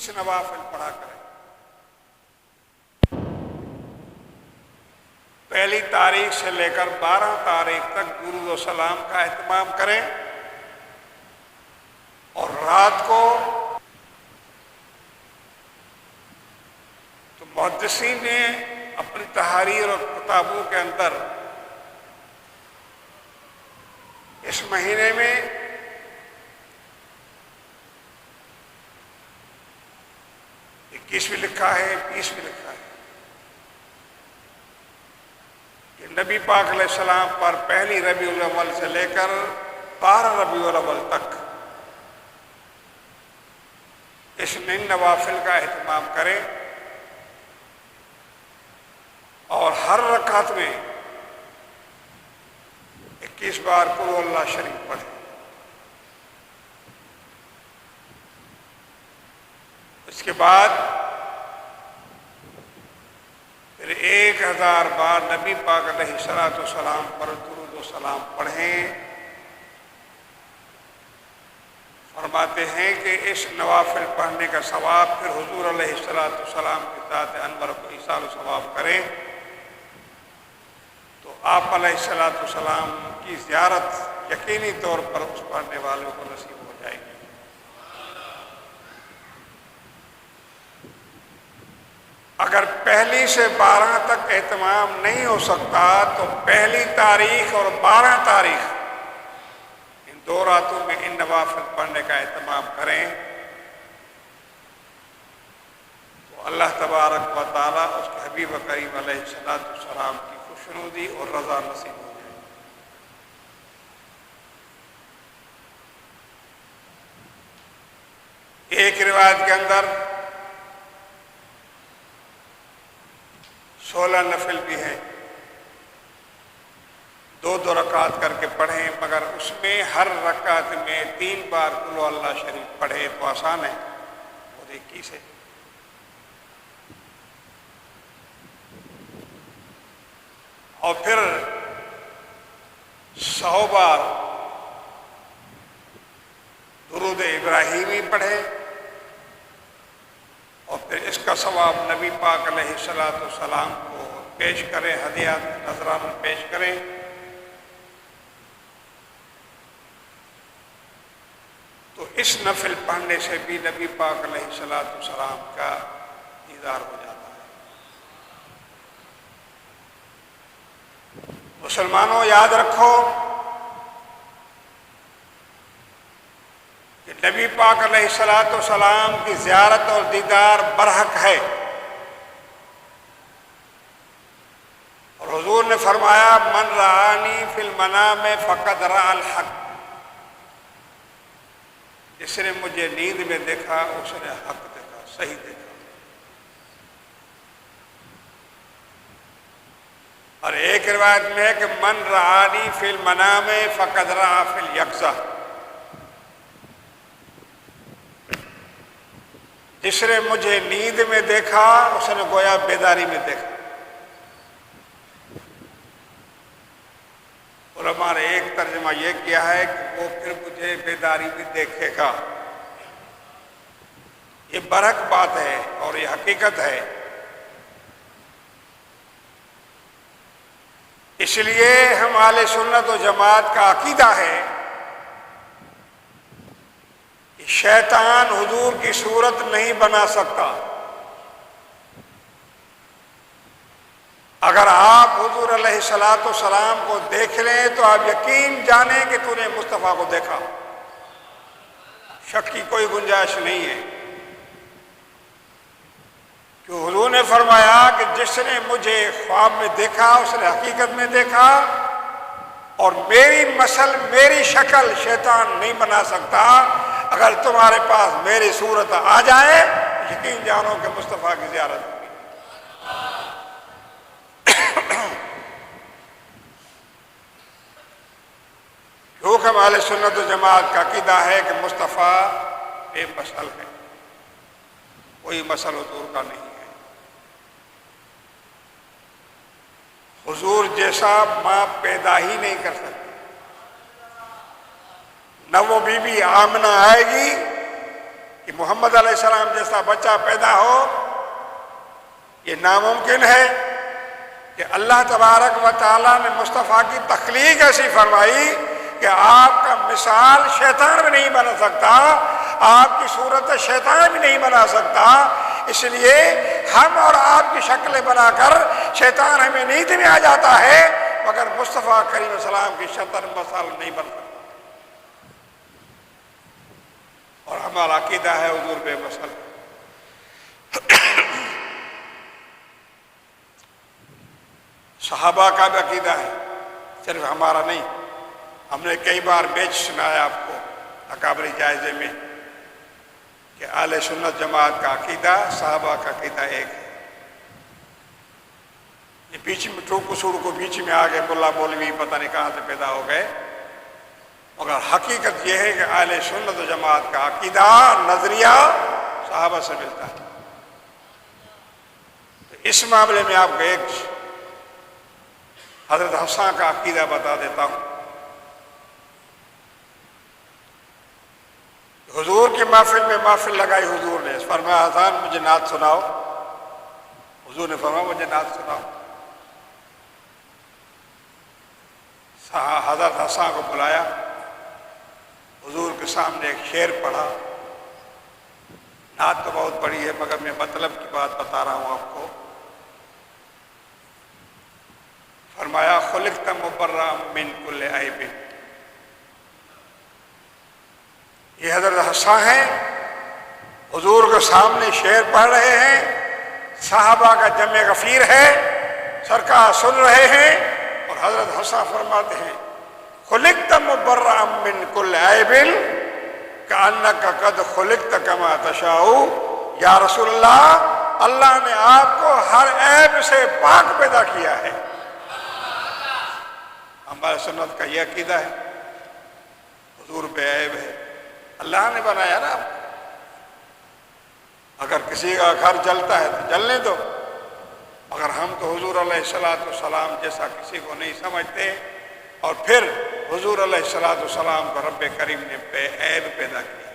30 نوافل پڑھا کریں۔ پہلی تاریخ سے لے کر 12 تاریخ تک درود و سلام کا اہتمام کریں، اور رات کو تو محدثین نے اپنی تحاریر اور کتابوں کے اندر اس مہینے میں 21 بھی لکھا ہے، 20 بھی لکھا ہے کہ نبی پاک علیہ السلام پر پہلی ربیع الاول سے لے کر 12 ربیع الاول تک اس نوافل کا اہتمام کریں، اور ہر رکعت میں 21 بار قل هو اللہ شریف پڑھیں۔ اس کے بعد پھر 1000 بار نبی پاک علیہ السلام پر درود و سلام پڑھیں۔ فرماتے ہیں کہ اس نوافل پڑھنے کا ثواب پھر حضور علیہ السلام کے ذات انور کو ایصال و ثواب کریں تو آپ علیہ السلام کی زیارت یقینی طور پر اس پڑھنے والوں کو نصیب ہو جائے گی۔ اگر پہلی سے 12 تک اہتمام نہیں ہو سکتا تو پہلی تاریخ اور 12 تاریخ ان 2 راتوں میں ان نوافل پڑھنے کا اہتمام کریں تو اللہ تبارک و تعالیٰ اس کے حبیب کریم علیہ السلام کی خوشنودی اور رضا نصیب ہو جائے۔ ایک روایت کے اندر 16 نفل بھی ہیں، 2 رکعت کر کے پڑھیں، مگر اس میں ہر رکعت میں 3 بار قل هو اللہ شریف پڑھیں تو آسان ہے، وہ 21 ہے۔ اور پھر 100 بار درود ابراہیمی پڑھیں، اور پھر اس کا ثواب نبی پاک علیہ السلام کو پیش کریں، ہدیات نذرانہ پیش کریں۔ تو اس نفل پڑھنے سے بھی نبی پاک علیہ السلام کا دیدار ہو جاتا ہے۔ مسلمانوں یاد رکھو کہ نبی پاک علیہ السلام کی زیارت اور دیدار برحق ہے، اور حضور نے فرمایا من رآنی فی المنام فقد رأى الحق، جس نے مجھے نیند میں دیکھا اس نے حق دیکھا، صحیح دیکھا۔ اور ایک روایت میں ہے کہ من رآنی فی المنام فقد رأى فی الیقظہ، جس نے مجھے نیند میں دیکھا اس نے گویا بیداری میں دیکھا۔ علماء نے ایک ترجمہ یہ کیا ہے کہ وہ پھر مجھے بیداری میں دیکھے گا۔ یہ برحق بات ہے اور یہ حقیقت ہے، اس لیے ہم اہل سنت و جماعت کا عقیدہ ہے کہ شیطان حضور کی صورت نہیں بنا سکتا۔ اگر آپ حضور علیہ السلام کو دیکھ لیں تو آپ یقین جانیں کہ تو نے مصطفیٰ کو دیکھا، شک کی کوئی گنجائش نہیں ہے، کہ حضور نے فرمایا کہ جس نے مجھے خواب میں دیکھا اس نے حقیقت میں دیکھا، اور میری مثل میری شکل شیطان نہیں بنا سکتا۔ اگر تمہارے پاس میری صورت آ جائے یقین جانو کہ مصطفیٰ کی زیارت ہوگی۔ حکم اہل سنت و جماعت کا عقیدہ ہے کہ مصطفیٰ بے مثل ہے، کوئی مثل حضور کا نہیں ہے۔ حضور جیسا ماں پیدا ہی نہیں کر سکتی، نہ وہ بی بی آمنہ آئے گی کہ محمد علیہ السلام جیسا بچہ پیدا ہو، یہ ناممکن ہے کہ اللہ تبارک و تعالیٰ نے مصطفیٰ کی تخلیق ایسی فرمائی کہ آپ کا مثال شیطان بھی نہیں بنا سکتا، آپ کی صورت شیطان بھی نہیں بنا سکتا، اس لیے ہم اور آپ کی شکلیں بنا کر شیطان ہمیں نیند میں آ جاتا ہے، مگر مصطفیٰ کریم صلی اللہ علیہ وسلم کی شکل مثال نہیں بن سکتا۔ اور ہمارا عقیدہ ہے حضور بے مثل۔ صحابہ کا بھی عقیدہ ہے، صرف ہمارا نہیں۔ ہم نے کئی بار بیچ سنایا آپ کو اکابری جائزے میں کہ اہل سنت جماعت کا عقیدہ صحابہ کا عقیدہ ایک ہے۔ یہ بیچ میں ٹوک قصور کو بیچ میں آ گئے، ملا مولوی پتہ نہیں کہاں سے پیدا ہو گئے، مگر حقیقت یہ ہے کہ اہل سنت جماعت کا عقیدہ نظریہ صحابہ سے ملتا ہے۔ تو اس معاملے میں آپ کو ایک حضرت حسان کا عقیدہ بتا دیتا ہوں۔ حضور کی محفل میں محفل لگائی حضور نے، فرمایا حسان مجھے نعت سناؤ۔ حضور نے فرمایا مجھے نعت سناؤ۔ حضرت حسان کو بلایا، حضور کے سامنے ایک شعر پڑھا۔ نعت تو بہت بڑی ہے مگر میں مطلب کی بات بتا رہا ہوں آپ کو۔ فرمایا خلقت مبرأ من کل عیب۔ یہ حضرت حسان ہیں، حضور کے سامنے شعر پڑھ رہے ہیں، صحابہ کا جمع غفیر ہے، سرکار سن رہے ہیں، اور حضرت حسان فرماتے ہیں خلقت مبرأ من کل عیب کأنک قد خلقت کما تشاء۔ یا رسول اللہ، اللہ نے آپ کو ہر عیب سے پاک پیدا کیا ہے۔ ہمارے سنت کا یہ عقیدہ ہے، حضور بے عیب ہے، اللہ نے بنایا نا۔ اگر کسی کا گھر جلتا ہے تو جلنے دو، مگر ہم تو حضور علیہ السلام جیسا کسی کو نہیں سمجھتے، اور پھر حضور علیہ السلام کو رب کریم نے بے عیب پیدا کیا۔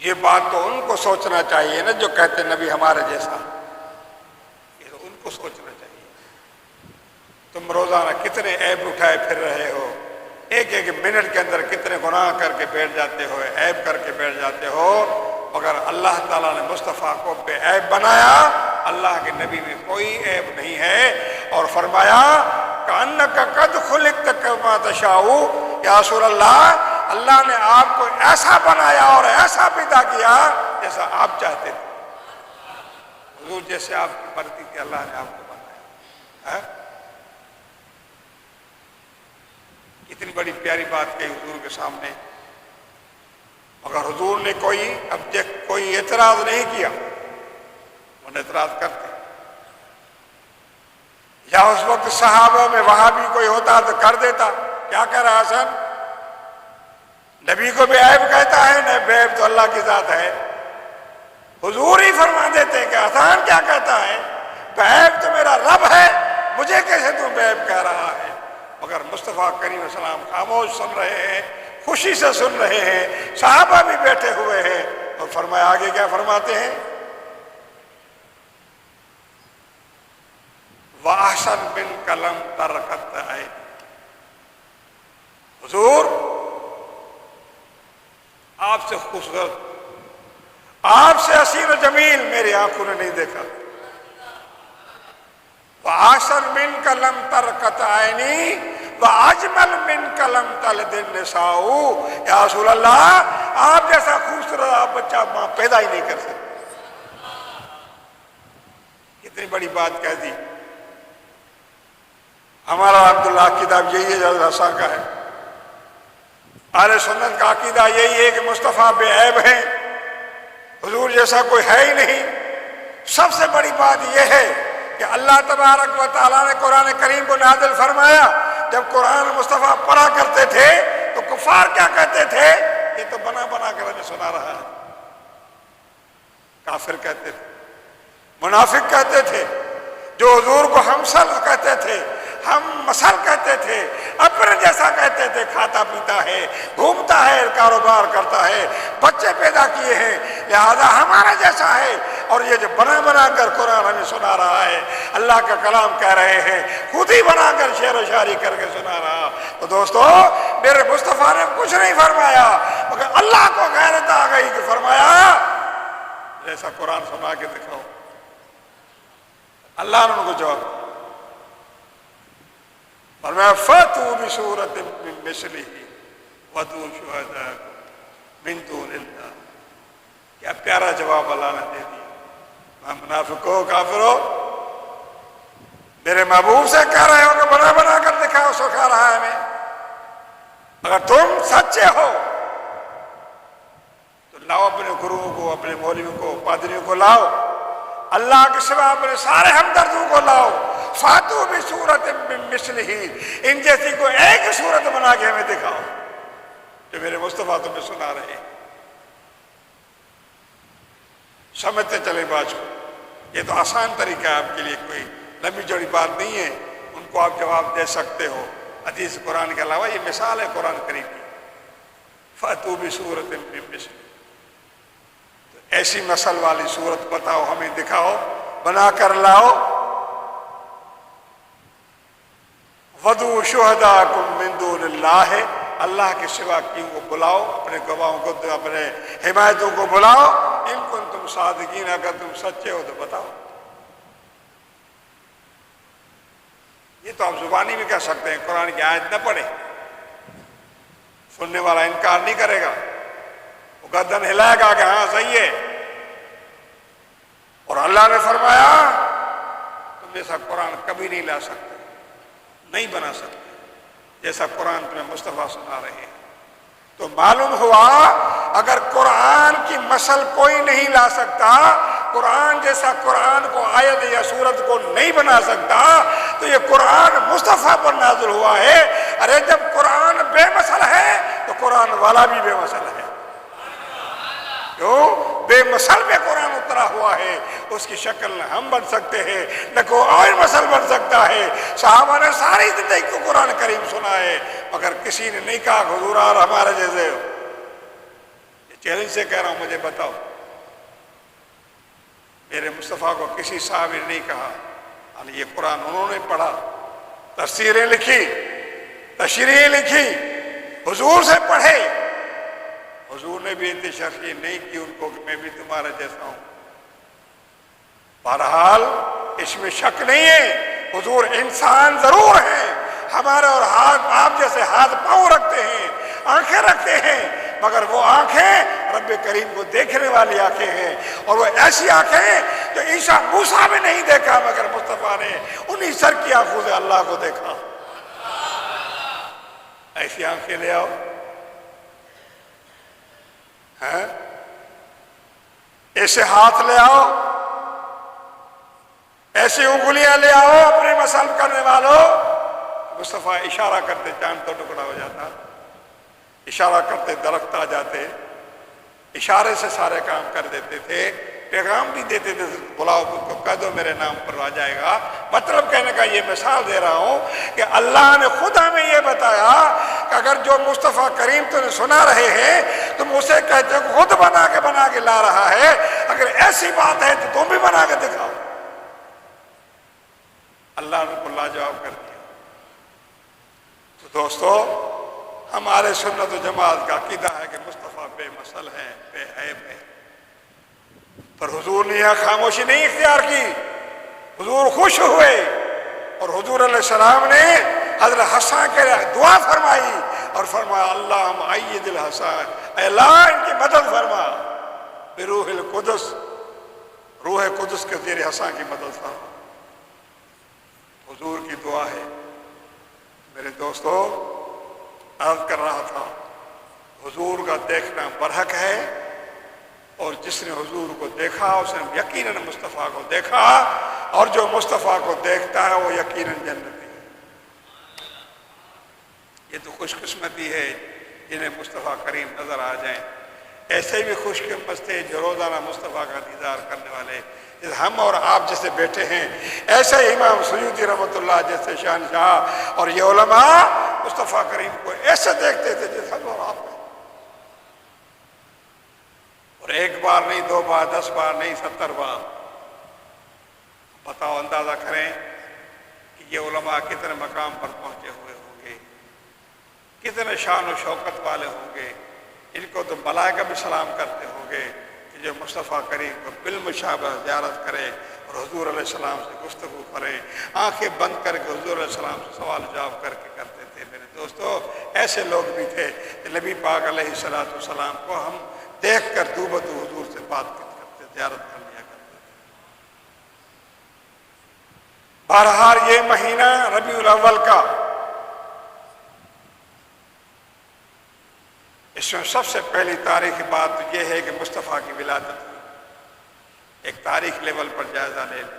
یہ بات تو ان کو سوچنا چاہیے نا جو کہتے نبی ہمارے جیسا، یہ تو ان کو سوچنا چاہیے۔ تم روزانہ کتنے عیب اٹھائے پھر رہے ہو، ایک ایک منٹ کے اندر کتنے گناہ کر کے بیٹھ جاتے ہو، عیب کر کے بیٹھ جاتے ہو، مگر اللہ تعالیٰ نے مصطفیٰ کو بے عیب بنایا۔ اللہ کے نبی میں کوئی عیب نہیں ہے، اور فرمایا کأنک قد خلقت کما تشاء۔ یا رسول اللہ، اللہ نے آپ کو ایسا بنایا اور ایسا پیدا کیا جیسا آپ چاہتے تھے۔ حضور جیسے آپ کی مرضی تھی اللہ نے آپ کو بنایا۔ اتنی بڑی پیاری بات کہی حضور کے سامنے، مگر حضور نے کوئی اعتراض نہیں کیا۔ انہیں اعتراض کرتے، یا اس وقت صحابہ میں وہاں بھی کوئی ہوتا تو کر دیتا۔ کیا کہہ رہا حسن؟ نبی کو بے عیب کہتا ہے، نہ بے عیب تو اللہ کی ذات ہے۔ حضور ہی فرما دیتے ہیں کہ حسن کیا کہتا ہے، بے عیب تو میرا رب ہے، مجھے کیسے تو بے عیب کہہ رہا ہے؟ مگر مصطفیٰ کریم صلی اللہ علیہ وسلم خاموش سن رہے ہیں، خوشی سے سن رہے ہیں، صحابہ بھی بیٹھے ہوئے ہیں، اور فرمایا آگے کیا فرماتے ہیں؟ وَأَحْسَنَ مِنْكَ لَمْ تَرَ قَطَّ عَيْنٍ۔ حضور آپ سے خوبصورت، آپ سے حسین و جمیل میری آنکھوں نے نہیں دیکھا۔ وَأَحْسَنَ مِنْكَ لَمْ تَرَ قَطَّ عَيْنِي وَأَجْمَلَ مِنْكَ لَمْ تَلِدِ النِّسَاءُ۔ یا رسول اللہ، آپ جیسا خوبصورت آپ بچہ ماں پیدا ہی نہیں کر سکتے۔ کتنی بڑی بات کہہ دی۔ ہمارا عبداللہ عقیدہ یہی ہے جو حضرت حسان کا ہے۔ اہل سنت کا عقیدہ یہی ہے کہ مصطفیٰ بے عیب ہیں، حضور جیسا کوئی ہے ہی نہیں۔ سب سے بڑی بات یہ ہے کہ اللہ تبارک و تعالیٰ نے قرآن کریم کو نازل فرمایا۔ جب قرآن مصطفیٰ پڑھا کرتے تھے تو کفار کیا کہتے تھے؟ یہ تو بنا بنا کر ہمیں سنا رہا ہے۔ کافر کہتے تھے، منافق کہتے تھے، جو حضور کو ہمسل کہتے تھے، ہم مسل کہتے تھے، اپنے جیسا کہتے تھے، کھاتا پیتا ہے، گھومتا ہے، کاروبار کرتا ہے، بچے پیدا کیے ہیں، لہذا ہمارا جیسا ہے۔ اور یہ جو بنا بنا کر قرآن ہمیں سنا رہا ہے، اللہ کا کلام کہہ رہے ہیں، خود ہی بنا کر شعر و شاعری کر کے سنا رہا۔ تو دوستو، میرے مصطفیٰ نے کچھ نہیں فرمایا مگر اللہ کو غیرت آ گئی کہ فرمایا جیسا قرآن سنا کے دکھاؤ۔ اللہ نے ان کو جواب فرمایا فَأْتُوا بِسُورَةٍ مِّن مِّثْلِهِ وَادْعُوا شُهَدَاءَكُم مِّن دُونِ اللَّهِ۔ کیا پیارا جواب اللہ نے دے دیا۔ منافقو، کافرو، میرے محبوب سے کہہ رہے ہو کہ بنا بنا کر دکھاؤ، سکھا رہا ہے ہمیں۔ اگر تم سچے ہو تو لاؤ اپنے گروؤں کو، اپنے مولویوں کو، پادریوں کو لاؤ، اللہ کے سوا اپنے سارے ہمدردوں کو لاؤ۔ فاتو بھی صورت مثلہ، ان جیسی کو ایک صورت بنا کے ہمیں دکھاؤ جو میرے مصطفیٰ تمہیں سنا رہے ہیں۔ سمجھتے چلے بات کو، یہ تو آسان طریقہ ہے آپ کے لیے، کوئی لمبی چوڑی بات نہیں ہے، ان کو آپ جواب دے سکتے ہو حدیث قرآن کے علاوہ۔ یہ مثال ہے قرآن کریم کی، فاتو بھی صورت مثلہ، ایسی مثل والی صورت بتاؤ، ہمیں دکھاؤ، بنا کر لاؤ۔ وَادْعُوا شُهَدَاءَكُم مِّن دُونِ اللَّهِ، اللہ کے سوا کیوں کو بلاؤ، اپنے گواہوں کو، اپنے حمایتوں کو بلاؤ، ان کنتم صادقین، اگر تم سچے ہو تو بتاؤ۔ یہ تو آپ زبانی بھی کہہ سکتے ہیں، قرآن کی آیت نہ پڑھے، سننے والا انکار نہیں کرے گا، وہ گردن ہلائے گا کہ ہاں صحیح ہے۔ اور اللہ نے فرمایا تم جیسا قرآن کبھی نہیں لا سکتے، نہیں بنا سکتے جیسا قرآن تمہیں مصطفیٰ سنا رہے ہیں۔ تو معلوم ہوا اگر قرآن کی مثل کوئی نہیں لا سکتا، قرآن جیسا قرآن کو آیت یا سورت کو نہیں بنا سکتا، تو یہ قرآن مصطفیٰ پر نازل ہوا ہے۔ ارے جب قرآن بے مثل ہے تو قرآن والا بھی بے مثل ہے، جو بے مثل میں قرآن اترا ہوا ہے، اس کی شکل نہ ہم بن سکتے ہیں نہ کوئی اور مثل بن سکتا ہے۔ صحابہ نے ساری زندگی کو قرآن کریم سنا ہے، مگر کسی نے نہیں کہا حضور اور ہمارے جیسے ہو۔ یہ چیلنج سے کہہ رہا ہوں، مجھے بتاؤ، میرے مصطفیٰ کو کسی صحابی نے نہیں کہا یہ قرآن انہوں نے پڑھا، تفسیریں لکھی، تشریح لکھی، حضور سے پڑھے، حضور نے بھی اتنی شرح نہیں کی ان کو کہ میں بھی تمہارے جیسا ہوں۔ بہرحال اس میں شک نہیں ہے، حضور انسان ضرور ہیں، ہمارے اور آپ جیسے ہاتھ پاؤں رکھتے ہیں، آنکھیں رکھتے ہیں، مگر وہ آنکھیں رب کریم کو دیکھنے والی آنکھیں ہیں، اور وہ ایسی آنکھیں جو عیسیٰ موسیٰ میں نہیں دیکھا مگر مصطفیٰ نے انہی سر کی آنکھوں سے اللہ کو دیکھا۔ ایسی آنکھیں لے آؤ، ایسے ہاتھ لے آؤ، ایسی انگلیاں لے آؤ اپنے مسل کرنے والوں۔ مصطفیٰ اشارہ کرتے چاند تو ٹکڑا ہو جاتا، اشارہ کرتے درخت آ جاتے، اشارے سے سارے کام کر دیتے تھے، پیغام بھی دیتے تھے، بلاؤ کو کہہ دو میرے نام پر آ جائے گا۔ مطلب کہنے کا یہ مثال دے رہا ہوں کہ اللہ نے خود ہمیں یہ بتایا کہ اگر جو مصطفیٰ کریم تمہیں سنا رہے ہیں تم اسے کہتے ہو خود بنا کے لا رہا ہے، اگر ایسی بات ہے تو تم بھی بنا کے دکھاؤ۔ اللہ نے کو لاجواب کر دیا۔ تو دوستو، ہمارے سنت و جماعت کا عقیدہ ہے کہ مصطفیٰ بے مثل ہے، بے عیب ہے، پر حضور نے یہاں خاموشی نہیں اختیار کی، حضور خوش ہوئے اور حضور علیہ السلام نے حضرت حسن کے دعا فرمائی اور فرمایا اللہم اید الحسن، اے اللہ ان کی مدد فرما، بروح القدس، روح قدس کے زیر حسن کی مدد فرما۔ حضور کی دعا ہے۔ میرے دوستو، عرض کر رہا تھا حضور کا دیکھنا برحق ہے، اور جس نے حضور کو دیکھا اس نے یقیناً مصطفیٰ کو دیکھا، اور جو مصطفیٰ کو دیکھتا ہے وہ یقیناً جنتی ہے۔ یہ تو خوش قسمتی ہے جنہیں مصطفیٰ کریم نظر آ جائیں۔ ایسے بھی خوش قسمت تھے جو روزانہ مصطفیٰ کا دیدار کرنے والے، ہم اور آپ جیسے بیٹھے ہیں، ایسے امام سیوطی رحمۃ اللہ جیسے شہنشاہ اور یہ علماء مصطفیٰ کریم کو ایسے دیکھتے تھے جیسے ہم اور آپ ہیں، اور ایک بار نہیں، 2 بار، 10 بار نہیں، 70 بار۔ بتاؤ، اندازہ کریں کہ یہ علماء کتنے مقام پر پہنچے ہوئے ہوں گے، کتنے شان و شوکت والے ہوں گے۔ ان کو تو ملائکہ بھی سلام کرتے ہوں گے کہ جو مصطفیٰ کریم کو بالمشابہ زیارت کرے اور حضور علیہ السلام سے گفتگو کرے، آنکھیں بند کر کے حضور علیہ السلام سے سوال جواب کر کے کرتے تھے۔ میرے دوستو، ایسے لوگ بھی تھے کہ نبی پاک علیہ السلام کو ہم دیکھ کر دو بدو حضور سے بات کرتے، زیارت کر لیا کرتے تھے۔ بہرحال یہ مہینہ ربیع الاول کا، اس میں سب سے پہلی تاریخی بات تو یہ ہے کہ مصطفیٰ کی ولادت ہوئی۔ ایک تاریخ لیول پر جائزہ لے لیں،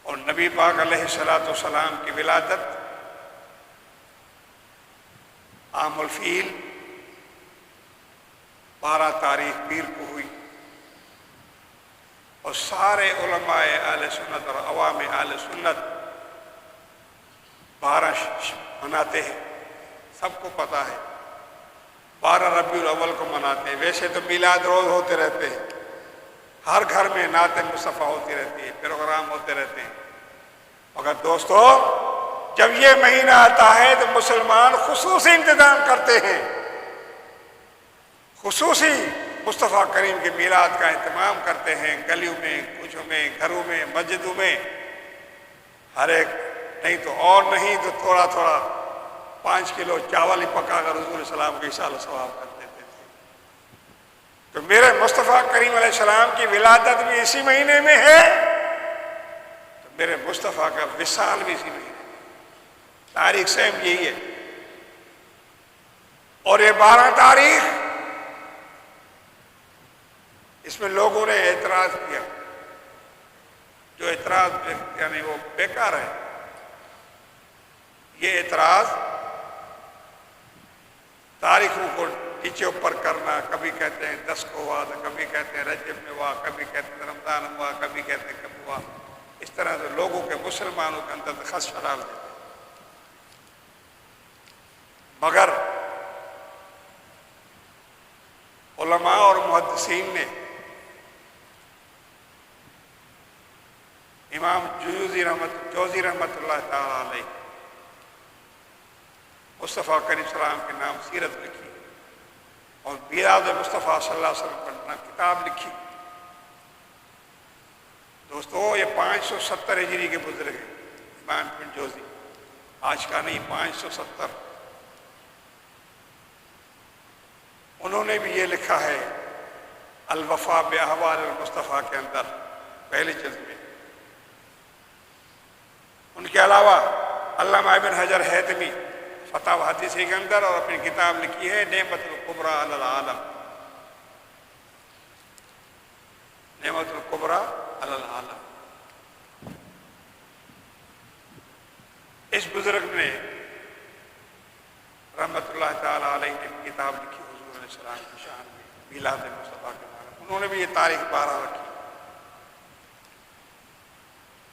اور نبی پاک علیہ السلام کی ولادت عام الفیل 12 تاریخ پیر کو ہوئی، اور سارے علماء اہل سنت اور عوام اہل سنت 12 مناتے ہیں، سب کو پتہ ہے 12 ربیع الاول کو مناتے ہیں۔ ویسے تو میلاد روز ہوتے رہتے ہیں، ہر گھر میں نعت مصطفیٰ ہوتی رہتی ہے، پروگرام ہوتے رہتے ہیں، مگر دوستو جب یہ مہینہ آتا ہے تو مسلمان خصوصی انتظام کرتے ہیں، خصوصی مصطفیٰ کریم کے میلاد کا اہتمام کرتے ہیں، گلیوں میں، کوچوں میں، گھروں میں، مسجدوں میں، ہر ایک، نہیں تو اور نہیں تو تھوڑا تھوڑا 5 کلو چاول ہی پکا کر حضور علیہ السلام کے اصال و ثواب کر دیتے تھے۔ تو میرے مصطفیٰ کریم علیہ السلام کی ولادت بھی اسی مہینے میں ہے، تو میرے مصطفیٰ کا وصال بھی اسی مہینے میں، تاریخ سیم یہی ہے۔ اور یہ 12 تاریخ، اس میں لوگوں نے اعتراض کیا، جو اعتراض یعنی وہ بیکار ہے۔ یہ اعتراض تاریخوں کو نیچے اوپر کرنا، کبھی کہتے ہیں 10 کو ہوا، تو کبھی کہتے ہیں رجب میں ہوا، کبھی کہتے ہیں رمضان ہوا، کبھی کہتے ہیں کب ہوا، اس طرح سے لوگوں کے، مسلمانوں کے اندر خدش ڈال دیتے۔ مگر علماء اور محدثین نے، امام جوزی رحمت اللہ تعالیٰ علیہ مصطفیٰ کریم صلی اللہ علیہ وسلم کے نام سیرت لکھی، اور میلاد مصطفیٰ صلی اللہ علیہ وسلم پر کتاب لکھی۔ دوستو یہ 570 ہجری کے بزرگ ہیں، امام بن جوزی، آج کا نہیں، 570۔ انہوں نے بھی یہ لکھا ہے الوفا باحوال المصطفیٰ کے اندر، پہلے جلد میں۔ ان کے علاوہ علامہ ابن حجر حیتمی فتح و حدیثی کے اندر اور اپنی کتاب لکھی ہے نعمت الکبریٰ علی العالم، نعمت الکبریٰ علی العالم۔ اس بزرگ نے رحمت اللہ تعالیٰ علیہ نے کتاب لکھی حضور علیہ السلام کی شان میں، میلاد مصطفیٰ کے بارے میں۔ انہوں نے بھی یہ تاریخ 12 رکھی۔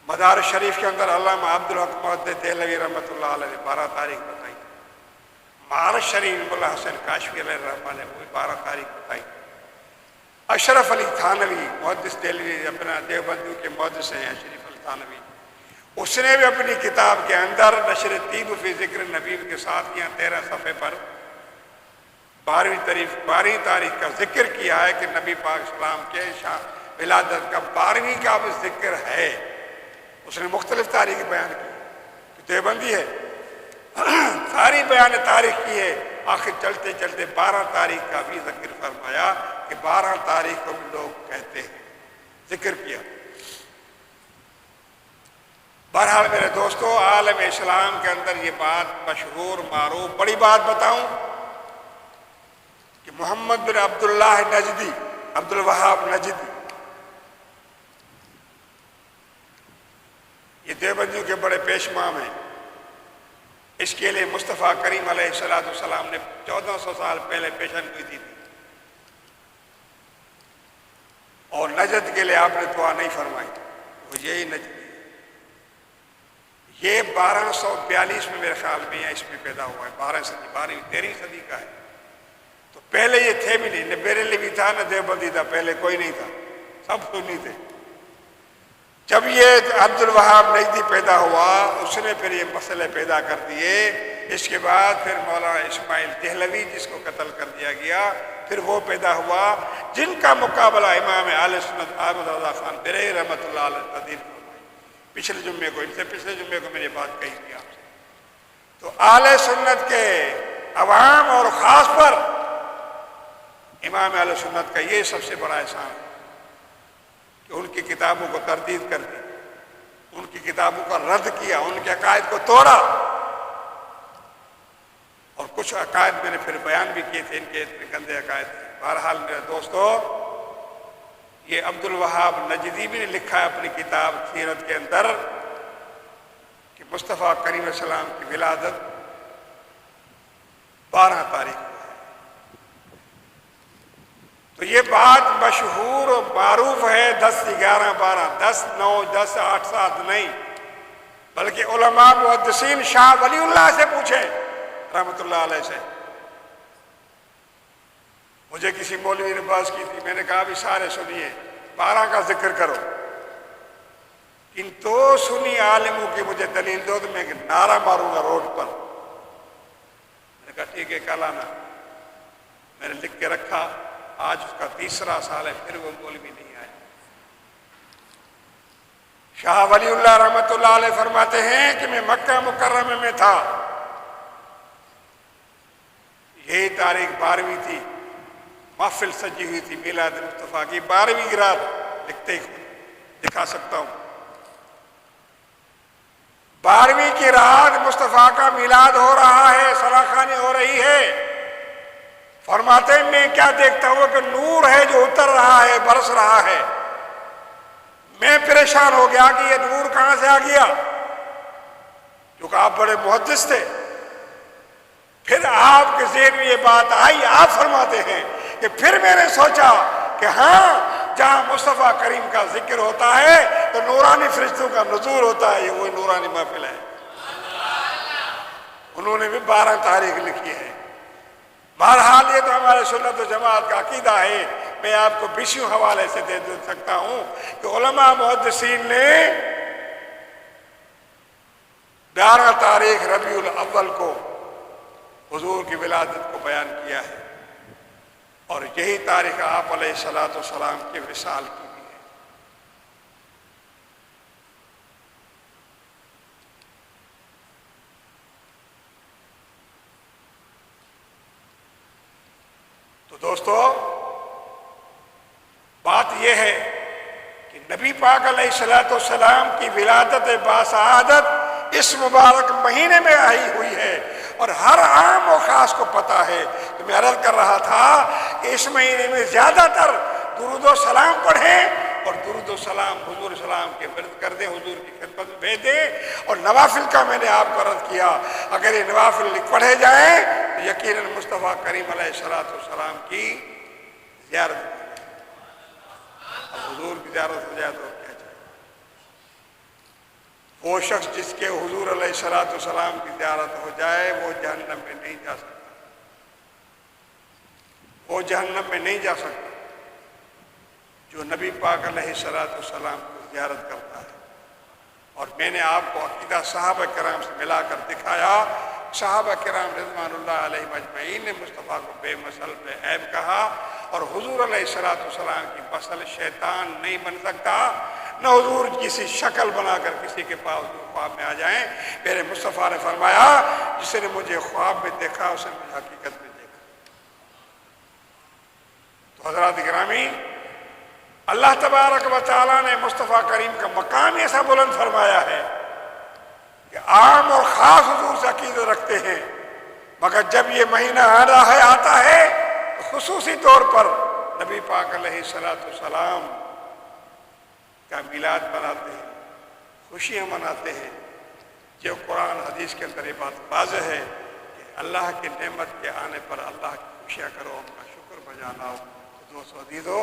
مدارس شریف کے اندر علامہ عبدالحق محدث دہلوی رحمۃ اللہ علیہ نے 12 تاریخ بتائی۔ معارج شریف اللہ حسن کاشفی علیہ الرحمٰن نے وہی 12 تاریخ بتائی۔ اشرف علی تھانوی محدث دہلوی اپنا دیوبندیوں کے محدث ہیں، اشرف علی تھانوی، اس نے بھی اپنی کتاب کے اندر نشر طیب فی ذکر نبی کے ساتھ یہاں 13 صفحے پر 12ویں تاریخ کا ذکر کیا ہے کہ نبی پاک اسلام کے ولادت کا 12ویں کا بھی ذکر ہے۔ اس نے مختلف تاریخ بیان کی، دیوبندی ہے، ساری بیان تاریخ کی ہے، آخر چلتے چلتے 12 تاریخ کا بھی ذکر فرمایا کہ 12 تاریخ کو بھی لوگ کہتے ہیں، ذکر کیا۔ بہرحال میرے دوستو، عالم اسلام کے اندر یہ بات مشہور معروف، بڑی بات بتاؤں کہ محمد بن عبداللہ نجدی، عبد الوہاب نجدی، یہ دیوبندیوں کے بڑے پیش امام ہیں۔ اس کے لیے مصطفیٰ کریم علیہ السلام نے 1400 سال پہلے پیشن گوئی دی تھی، اور نجد کے لیے آپ نے دعا نہیں فرمائی، وہ یہی نجد ہے۔ یہ 1242 میں میرے خیال میں اس میں پیدا ہوا ہے، 13ویں صدی کا ہے۔ تو پہلے یہ تھے بھی نہیں، نہ بریلوی بھی تھا نہ دیوبندی تھا، پہلے کوئی نہیں تھا، سب سنی تھے۔ جب یہ عبد الوہاب نجدی پیدا ہوا، اس نے پھر یہ مسئلے پیدا کر دیے۔ اس کے بعد پھر مولانا اسماعیل دہلوی، جس کو قتل کر دیا گیا، پھر وہ پیدا ہوا، جن کا مقابلہ امام اہل سنت احمد رضا خان بریلوی رحمۃ اللہ علیہ تدین فرمائی۔ پچھلے جمعے کو، ان سے پچھلے جمعے کو میں نے بات کہی تھی آپ سے۔ تو اہل سنت کے عوام اور خاص پر امام اہل سنت کا یہ سب سے بڑا احسان ہے کہ ان کی کتابوں کو تردید کر دی، ان کی کتابوں کا رد کیا، ان کے عقائد کو توڑا، اور کچھ عقائد میں نے پھر بیان بھی کیے تھے، ان کے اتنے گندے عقائد تھے۔ بہرحال میرے دوستو، یہ عبد الوہاب نجدی بھی نے لکھا ہے اپنی کتاب سیرت کے اندر کہ مصطفیٰ کریم علیہ السلام کی ولادت 12 تاریخ کو ہے۔ تو یہ بات مشہور و معروف ہے، 10 11 12 10 9 10 8 7 نہیں، بلکہ علماء محدثین شاہ ولی اللہ سے پوچھیں رحمۃ اللہ علیہ سے۔ مجھے کسی مولوی نے بات کی تھی، میں نے کہا بھی سارے سنیے، 12 کا ذکر کرو، ان تو سنی عالموں کی مجھے دلیل دو تو میں نعرہ ماروں گا روڈ پر۔ میں نے کہا ٹھیک ہے، کل آنا۔ میں نے لکھ کے رکھا، آج اس کا 3را سال ہے، پھر وہ مولوی نہیں آئے۔ شاہ ولی اللہ رحمۃ اللہ علیہ فرماتے ہیں کہ میں مکہ مکرمہ میں تھا، یہی تاریخ 12ویں تھی، محفل سجی ہوئی تھی میلاد مصطفیٰ کی 12ویں کی رات، لکھتے ہی دکھا سکتا ہوں۔ 12ویں کی رات مصطفیٰ کا میلاد ہو رہا ہے، صلاخانی ہو رہی ہے۔ فرماتے ہیں میں کیا دیکھتا ہوں کہ نور ہے جو اتر رہا ہے، برس رہا ہے۔ میں پریشان ہو گیا کہ یہ نور کہاں سے آ گیا، کیونکہ آپ بڑے محدث تھے۔ پھر آپ کے ذہن میں یہ بات آئی، آپ فرماتے ہیں کہ پھر میں نے سوچا کہ ہاں، جہاں مصطفیٰ کریم کا ذکر ہوتا ہے تو نورانی فرشتوں کا نزول ہوتا ہے، یہ وہی نورانی محفل ہے۔ انہوں نے بھی 12 تاریخ لکھی ہے۔ بہرحال یہ تو ہمارے سنت و جماعت کا عقیدہ ہے۔ میں آپ کو 20 حوالے سے دے سکتا ہوں کہ علماء محدثین نے 12 تاریخ ربیع الاول کو حضور کی ولادت کو بیان کیا ہے، اور یہی تاریخ آپ علیہ السلام کے وصال کی بھی ہے۔ تو دوستو، بات یہ ہے کہ نبی پاک علیہ السلام کی ولادت باسعادت اس مبارک مہینے میں آئی ہوئی ہے، اور ہر عام و خاص کو پتہ ہے۔ تو میں عرض کر رہا تھا کہ اس مہینے میں زیادہ تر درود و سلام پڑھیں، اور درود و سلام حضور سلام کے ورد کر دیں، حضور کی خدمت میں بھیج دیں۔ اور نوافل کا میں نے آپ کو عرض کیا، اگر یہ نوافل پڑھے جائیں تو یقیناً مصطفیٰ کریم علیہ السلام کی زیارت کی جائے۔ اب حضور کی زیارت ہو جائے تو کیا چاہیے؟ وہ شخص جس کے حضور علیہ السلام کی زیارت ہو جائے وہ جہنم میں نہیں جا سکتا، وہ جہنم میں نہیں جا سکتا جو نبی پاک علیہ السلام کو زیارت کرتا ہے۔ اور میں نے آپ کو عقیدہ صحابہ کرام سے ملا کر دکھایا۔ صحابہ کرام رضوان اللہ علیہ مجمعین نے مصطفیٰ کو بے مثل بے عیب کہا، اور حضور علیہ السلام کی مثل شیطان نہیں بن سکتا، نہ حضور کسی شکل بنا کر کسی کے پاس خواب میں آ جائیں۔ میرے مصطفیٰ نے فرمایا جس نے مجھے خواب میں دیکھا اسے مجھے حقیقت میں دیکھا۔ تو حضرات گرامی، اللہ تبارک و تعالیٰ نے مصطفیٰ کریم کا مقام ایسا بلند فرمایا ہے کہ عام اور خاص حضور سے عقیدت رکھتے ہیں، مگر جب یہ مہینہ آتا ہے تو خصوصی طور پر نبی پاک علیہ السلام کا میلاد مناتے ہیں، خوشیاں مناتے ہیں، جو قرآن حدیث کے اندر یہ بات واضح ہے کہ اللہ کی نعمت کے آنے پر اللہ کی خوشیاں کرو، ان کا شکر بجا لاؤ۔ تو دوستو عزیزو،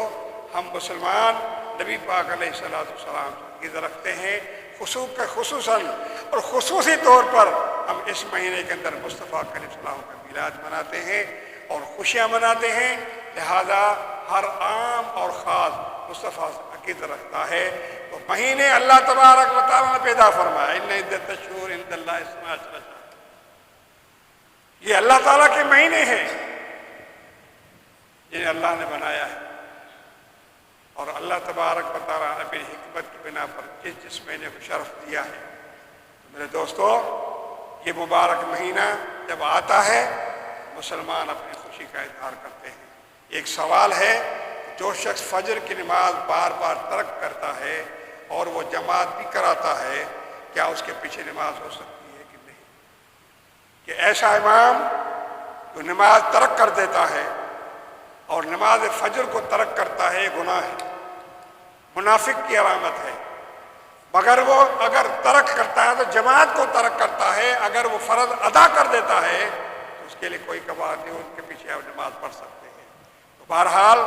ہم مسلمان نبی پاک علیہ الصلوۃ والسلام سے عقیدہ رکھتے ہیں، خصوصاً اور خصوصی طور پر ہم اس مہینے کے اندر مصطفیٰ کریم صلی اللہ علیہ وسلم کا میلاد مناتے ہیں اور خوشیاں مناتے ہیں، لہذا ہر عام اور خاص مصطفیٰ سے عقیدہ رکھتا ہے۔ تو مہینے اللہ تبارک و تعالیٰ نے پیدا فرمایا، ان عدت الشہور عند اللہ 12 شہرا، یہ اللہ تعالیٰ کے مہینے ہیں جنہیں اللہ نے بنایا ہے، اور اللہ تبارک و تعالیٰ نے اپنی حکمت کی بنا پر جس مہینے کو شرف دیا ہے۔ تو میرے دوستو، یہ مبارک مہینہ جب آتا ہے مسلمان اپنی خوشی کا اظہار کرتے ہیں۔ ایک سوال ہے، جو شخص فجر کی نماز بار بار ترک کرتا ہے اور وہ جماعت بھی کراتا ہے، کیا اس کے پیچھے نماز ہو سکتی ہے کہ نہیں؟ کہ ایسا امام جو نماز ترک کر دیتا ہے اور نماز فجر کو ترک کرتا ہے، گناہ ہے، منافق کی علامت ہے، مگر وہ اگر ترک کرتا ہے تو جماعت کو ترک کرتا ہے، اگر وہ فرض ادا کر دیتا ہے تو اس کے لیے کوئی کباہت نہیں، ان کے پیچھے آپ نماز پڑھ سکتے ہیں۔ تو بہرحال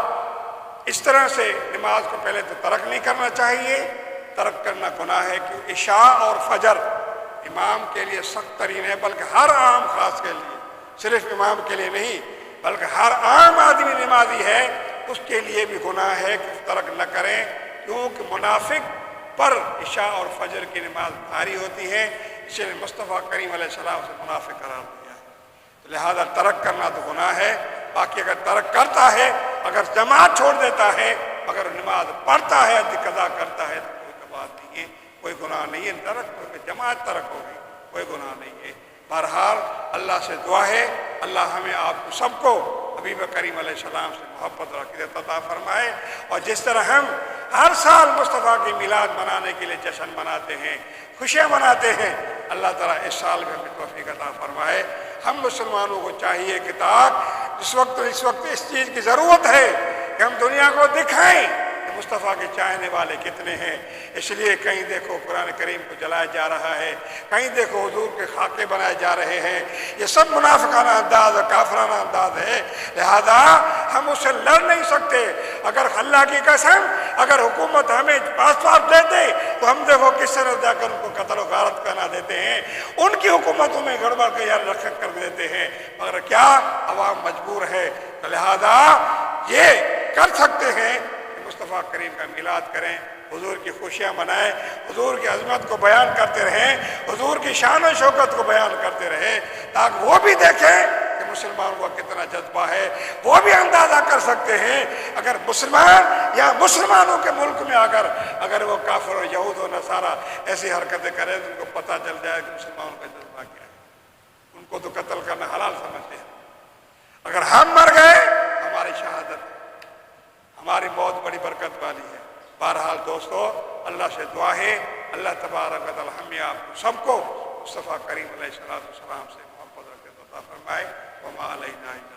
اس طرح سے نماز کو پہلے تو ترک نہیں کرنا چاہیے، ترک کرنا گناہ ہے، کہ عشاء اور فجر امام کے لیے سخت ترین ہے، بلکہ ہر عام خاص کے لیے، صرف امام کے لیے نہیں بلکہ ہر عام آدمی نمازی ہے، اس کے لیے بھی گناہ ہے کہ ترک نہ کریں، کیونکہ منافق پر عشاء اور فجر کی نماز بھاری ہوتی ہے، اس لیے مصطفیٰ کریم علیہ السلام سے منافق قرار دیا ہے۔ لہذا ترک کرنا تو گناہ ہے، باقی اگر ترک کرتا ہے، اگر جماعت چھوڑ دیتا ہے، اگر نماز پڑھتا ہے، قضا کرتا ہے، تو کوئی کباہت نہیں ہے، کوئی گناہ نہیں ہے، ترک کیونکہ جماعت ترک ہوگی، کوئی گناہ نہیں ہے۔ بہرحال اللہ سے دعا ہے اللہ ہمیں آپ کو سب کو حبیب کریم علیہ السلام سے محبت اور عقیدت عطا فرمائے، اور جس طرح ہم ہر سال مصطفیٰ کی میلاد منانے کے لیے جشن مناتے ہیں، خوشیاں مناتے ہیں، اللہ تعالیٰ اس سال میں ہمیں توفیق عطا فرمائے۔ ہم مسلمانوں کو چاہیے کہ اس وقت اس چیز کی ضرورت ہے کہ ہم دنیا کو دکھائیں کہ مصطفیٰ کے چاہنے والے کتنے ہیں۔ اس لیے کہیں دیکھو قرآن کریم کو جلایا جا رہا ہے، کہیں دیکھو حضور کے خاکے بنائے جا رہے ہیں، یہ سب منافقانہ انداز اور کافرانہ انداز ہے، لہذا ہم اس سے لڑ نہیں سکتے۔ اگر اللہ کی قسم اگر حکومت ہمیں پاسپورٹ دے دے تو ہم دیکھو کس طرح جا کر ان کو قتل و غارت کرنا دیتے ہیں، ان کی حکومتوں میں گڑبڑ کے یار رکھت کر دیتے ہیں، مگر کیا عوام مجبور ہے؟ تو لہذا یہ کر سکتے ہیں کہ مصطفیٰ کریم کا میلاد کریں، حضور کی خوشیاں منائیں، حضور کی عظمت کو بیان کرتے رہیں، حضور کی شان و شوکت کو بیان کرتے رہیں، تاکہ وہ بھی دیکھیں کہ مسلمان کا کتنا جذبہ ہے، وہ بھی اندازہ کر سکتے ہیں۔ اگر مسلمان یا مسلمانوں کے ملک میں اگر وہ کافر و یہود و نصارہ ایسی حرکتیں کریں تو ان کو پتہ چل جائے کہ مسلمانوں کا جذبہ کیا ہے، ان کو تو قتل کرنا حلال سمجھتے ہیں۔ اگر ہم مر گئے ہماری شہادت، ہماری موت بڑی برکت والی ہے۔ بہرحال دوستو، اللہ سے دعا ہے اللہ تبارک و تعالی ہمیں آپ کو سب کو مصطفیٰ کریم علیہ السلام سے محبت رکھے عطا فرمائے۔ وما علینا الا